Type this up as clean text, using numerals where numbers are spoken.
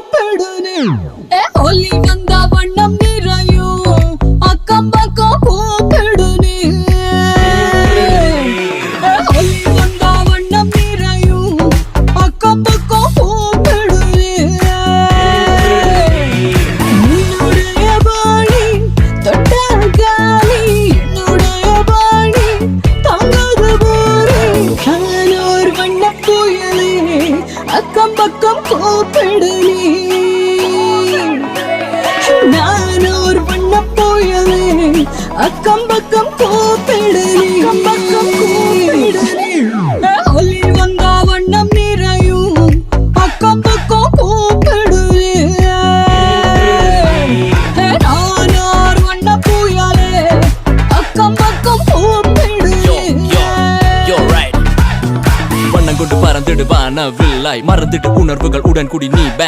கூப்பிடுனே ஒலி வந்த வண்ணம் நிறையும் அக்கம் பக்கம் கூப்பிடுனே ஒலி வந்த வண்ணம் நிறையும் அக்கம் பக்கம் கூப்பிடுனே என்னுடைய பாணி தொட்ட காலி என்னுடைய பாணி தங்கது போரே கானோர் வண்ண புயலே அக்கம் பக்கம் கூப்பிடுனே நானோர் வண்ண புயலே அக்கம் பக்கம் கூப்பிடுனே பக்கம் கூப்பிடுனே ஒலி வந்த வண்ணம் நிறையும் அக்கம் பக்கம் கூப்பிடுனே நானோர் வண்ண புயலே அக்கம் பக்கம் கூப்பிடுனே வண்ணம் கொண்டு பறந்துடு வானவில்லாய் மறந்துட்டு உணர்வுகள் உடன் கூடி நீ பேங்